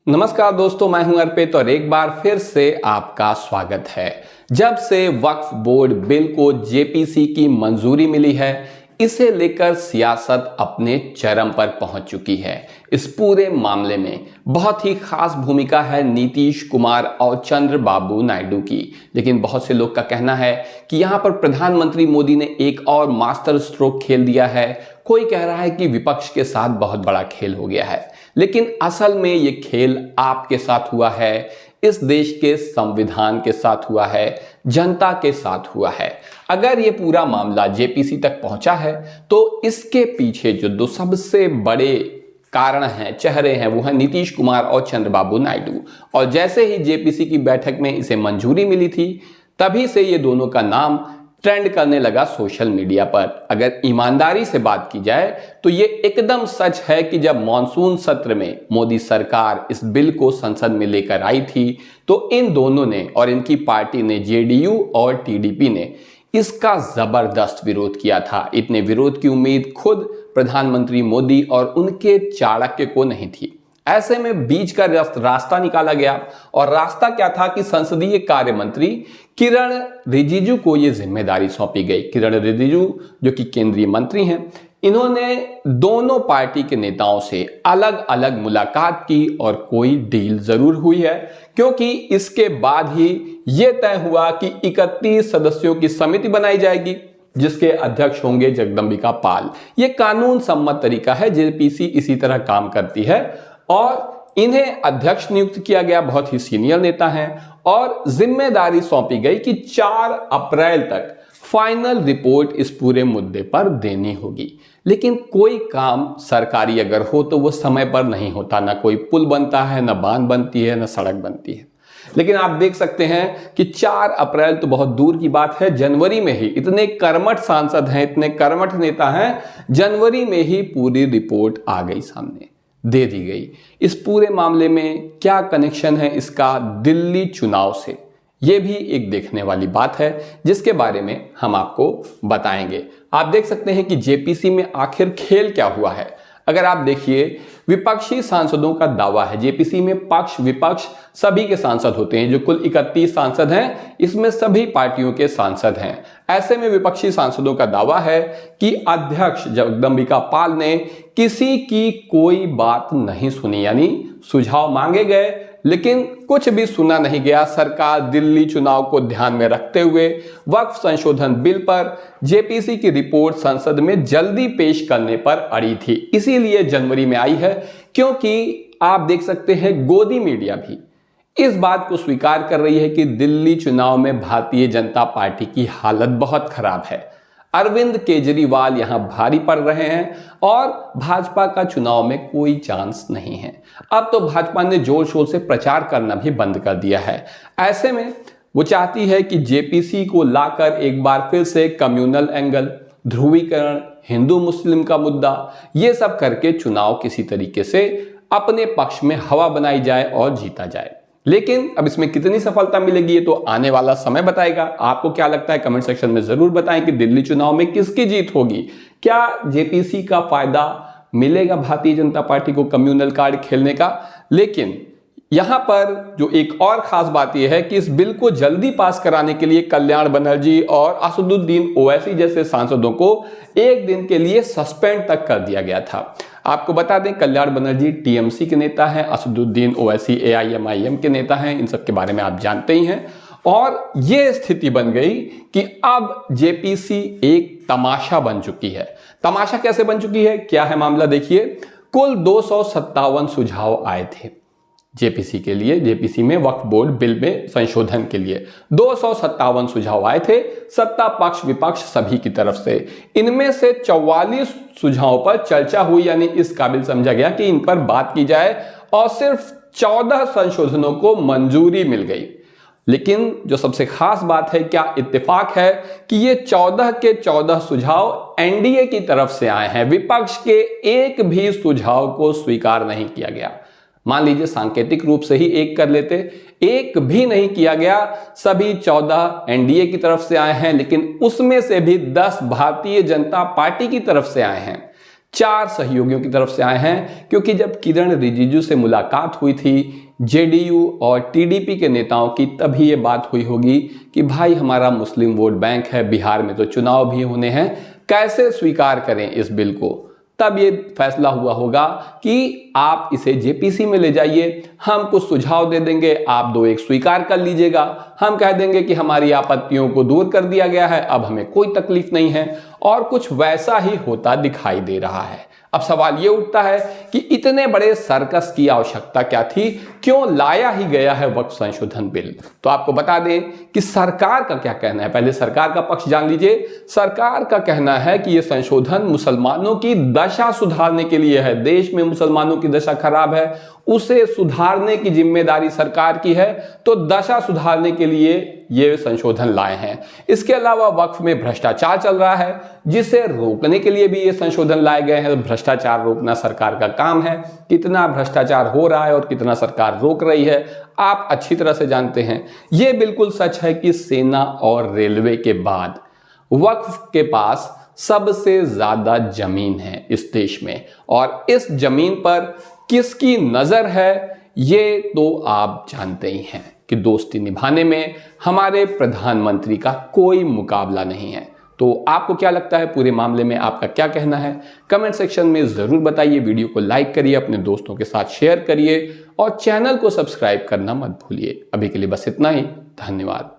नमस्कार दोस्तों, मैं हूं अर्पित और एक बार फिर से आपका स्वागत है। जब से वक्फ बोर्ड बिल को जेपीसी की मंजूरी मिली है, इसे लेकर सियासत अपने चरम पर पहुंच चुकी है। इस पूरे मामले में बहुत ही खास भूमिका है नीतीश कुमार और चंद्रबाबू नायडू की। लेकिन बहुत से लोग का कहना है कि यहां पर प्रधानमंत्री मोदी ने एक और मास्टर स्ट्रोक खेल दिया है। कोई कह रहा है कि विपक्ष के साथ बहुत बड़ा खेल हो गया है, लेकिन असल में ये खेल आपके साथ हुआ है, इस देश के संविधान के साथ हुआ है, जनता के साथ हुआ है। अगर ये पूरा मामला जेपीसी तक पहुंचा है तो इसके पीछे जो दो सबसे बड़े कारण हैं, चेहरे हैं, वो हैं नीतीश कुमार और चंद्रबाबू नायडू। और जैसे ही जेपीसी की बैठक में इसे मंजूरी मिली थी, तभी से ये दोनों का नाम ट्रेंड करने लगा सोशल मीडिया पर। अगर ईमानदारी से बात की जाए तो ये एकदम सच है कि जब मॉनसून सत्र में मोदी सरकार इस बिल को संसद में लेकर आई थी तो इन दोनों ने और इनकी पार्टी ने, जेडीयू और टीडीपी ने, इसका जबरदस्त विरोध किया था। इतने विरोध की उम्मीद खुद प्रधानमंत्री मोदी और उनके चाणक्य को नहीं थी। ऐसे में बीच का रास्ता निकाला गया और रास्ता क्या था कि संसदीय कार्य मंत्री किरण रिजिजू को यह जिम्मेदारी सौंपी गई। किरण रिजिजू जो कि केंद्रीय मंत्री हैं, इन्होंने दोनों पार्टी के नेताओं से अलग अलग मुलाकात की और कोई डील जरूर हुई है, क्योंकि इसके बाद ही यह तय हुआ कि 31 सदस्यों की समिति बनाई जाएगी जिसके अध्यक्ष होंगे जगदंबिका पाल। यह कानून सम्मत तरीका है, जेपीसी इसी तरह काम करती है और इन्हें अध्यक्ष नियुक्त किया गया, बहुत ही सीनियर नेता हैं, और जिम्मेदारी सौंपी गई कि 4 अप्रैल तक फाइनल रिपोर्ट इस पूरे मुद्दे पर देनी होगी। लेकिन कोई काम सरकारी अगर हो तो वो समय पर नहीं होता, ना कोई पुल बनता है, ना बांध बनती है, ना सड़क बनती है। लेकिन आप देख सकते हैं कि 4 अप्रैल तो बहुत दूर की बात है, जनवरी में ही इतने कर्मठ सांसद हैं, इतने कर्मठ नेता हैं, जनवरी में ही पूरी रिपोर्ट आ गई सामने, दे दी गई। इस पूरे मामले में क्या कनेक्शन है इसका दिल्ली चुनाव से, यह भी एक देखने वाली बात है जिसके बारे में हम आपको बताएंगे। आप देख सकते हैं कि जेपीसी में आखिर खेल क्या हुआ है। अगर आप देखिए, विपक्षी सांसदों का दावा है, जेपीसी में पक्ष विपक्ष सभी के सांसद होते हैं। जो कुल 31 सांसद हैं, इसमें सभी पार्टियों के सांसद हैं। ऐसे में विपक्षी सांसदों का दावा है कि अध्यक्ष जगदंबिका पाल ने किसी की कोई बात नहीं सुनी, यानी सुझाव मांगे गए लेकिन कुछ भी सुना नहीं गया। सरकार दिल्ली चुनाव को ध्यान में रखते हुए वक्फ संशोधन बिल पर जेपीसी की रिपोर्ट संसद में जल्दी पेश करने पर अड़ी थी। इसीलिए जनवरी में आई है, क्योंकि आप देख सकते हैं गोदी मीडिया भी इस बात को स्वीकार कर रही है कि दिल्ली चुनाव में भारतीय जनता पार्टी की हालत बहुत खराब है। अरविंद केजरीवाल यहां भारी पड़ रहे हैं और भाजपा का चुनाव में कोई चांस नहीं है। अब तो भाजपा ने जोर शोर से प्रचार करना भी बंद कर दिया है। ऐसे में वो चाहती है कि जेपीसी को लाकर एक बार फिर से कम्युनल एंगल, ध्रुवीकरण, हिंदू मुस्लिम का मुद्दा, ये सब करके चुनाव किसी तरीके से अपने पक्ष में हवा बनाई जाए और जीता जाए। लेकिन अब इसमें कितनी सफलता मिलेगी ये तो आने वाला समय बताएगा। आपको क्या लगता है कमेंट सेक्शन में जरूर बताएं कि दिल्ली चुनाव में किसकी जीत होगी। क्या जेपीसी का फायदा मिलेगा भारतीय जनता पार्टी को कम्युनल कार्ड खेलने का? लेकिन यहां पर जो एक और खास बात यह है कि इस बिल को जल्दी पास कराने के लिए कल्याण बनर्जी और असदुद्दीन ओवैसी जैसे सांसदों को एक दिन के लिए सस्पेंड तक कर दिया गया था। आपको बता दें, कल्याण बनर्जी टीएमसी के नेता हैं, असदुद्दीन ओवैसी एआईएमआईएम के नेता हैं। इन सब के बारे में आप जानते ही हैं। और यह स्थिति बन गई कि अब जेपीसी एक तमाशा बन चुकी है। तमाशा कैसे बन चुकी है, क्या है मामला, देखिए। कुल 257 सुझाव आए थे जेपीसी के लिए, जेपीसी में वक्फ बोर्ड बिल में संशोधन के लिए 257 सुझाव आए थे, सत्ता पक्ष विपक्ष सभी की तरफ से। इनमें से 44 सुझावों पर चर्चा हुई, यानी इस काबिल समझा गया कि इन पर बात की जाए, और सिर्फ 14 संशोधनों को मंजूरी मिल गई। लेकिन जो सबसे खास बात है, क्या इत्तेफाक है कि ये 14 के 14 सुझाव एनडीए की तरफ से आए हैं। विपक्ष के एक भी सुझाव को स्वीकार नहीं किया गया। मान लीजिए सांकेतिक रूप से ही एक कर लेते, एक भी नहीं किया गया। सभी 14 एनडीए की तरफ से आए हैं, लेकिन उसमें से भी 10 भारतीय जनता पार्टी की तरफ से आए हैं। 4 सहयोगियों की तरफ से आए हैं, क्योंकि जब किरण रिजिजू से मुलाकात हुई थी जेडीयू और टीडीपी के नेताओं की, तभी ये बात हुई होगी कि भाई हमारा मुस्लिम वोट बैंक है, बिहार में तो चुनाव भी होने हैं, कैसे स्वीकार करें इस बिल को। तब ये फैसला हुआ होगा कि आप इसे जेपीसी में ले जाइए, हम कुछ सुझाव दे देंगे, आप 2-1 स्वीकार कर लीजिएगा, हम कह देंगे कि हमारी आपत्तियों को दूर कर दिया गया है, अब हमें कोई तकलीफ नहीं है, और कुछ वैसा ही होता दिखाई दे रहा है। अब सवाल ये उठता है कि इतने बड़े सर्कस की आवश्यकता क्या थी, क्यों लाया ही गया है वक्फ संशोधन बिल। तो आपको बता दें कि सरकार का क्या कहना है, पहले सरकार का पक्ष जान लीजिए। सरकार का कहना है कि यह संशोधन मुसलमानों की दशा सुधारने के लिए है। देश में मुसलमानों की दशा खराब है, उसे सुधारने की जिम्मेदारी सरकार की है, तो दशा सुधारने के लिए ये संशोधन लाए हैं। इसके अलावा वक्फ में भ्रष्टाचार चल रहा है, जिसे रोकने के लिए भी ये संशोधन लाए गए हैं। भ्रष्टाचार रोकना सरकार का काम है। कितना भ्रष्टाचार हो रहा है और कितना सरकार रोक रही है, आप अच्छी तरह से जानते हैं। ये बिल्कुल सच है कि सेना और रेलवे के बाद वक्फ के पास सबसे ज्यादा जमीन है इस देश में, और इस जमीन पर किसकी नजर है ये तो आप जानते ही हैं कि दोस्ती निभाने में हमारे प्रधानमंत्री का कोई मुकाबला नहीं है। तो आपको क्या लगता है, पूरे मामले में आपका क्या कहना है, कमेंट सेक्शन में जरूर बताइए। वीडियो को लाइक करिए, अपने दोस्तों के साथ शेयर करिए और चैनल को सब्सक्राइब करना मत भूलिए। अभी के लिए बस इतना ही, धन्यवाद।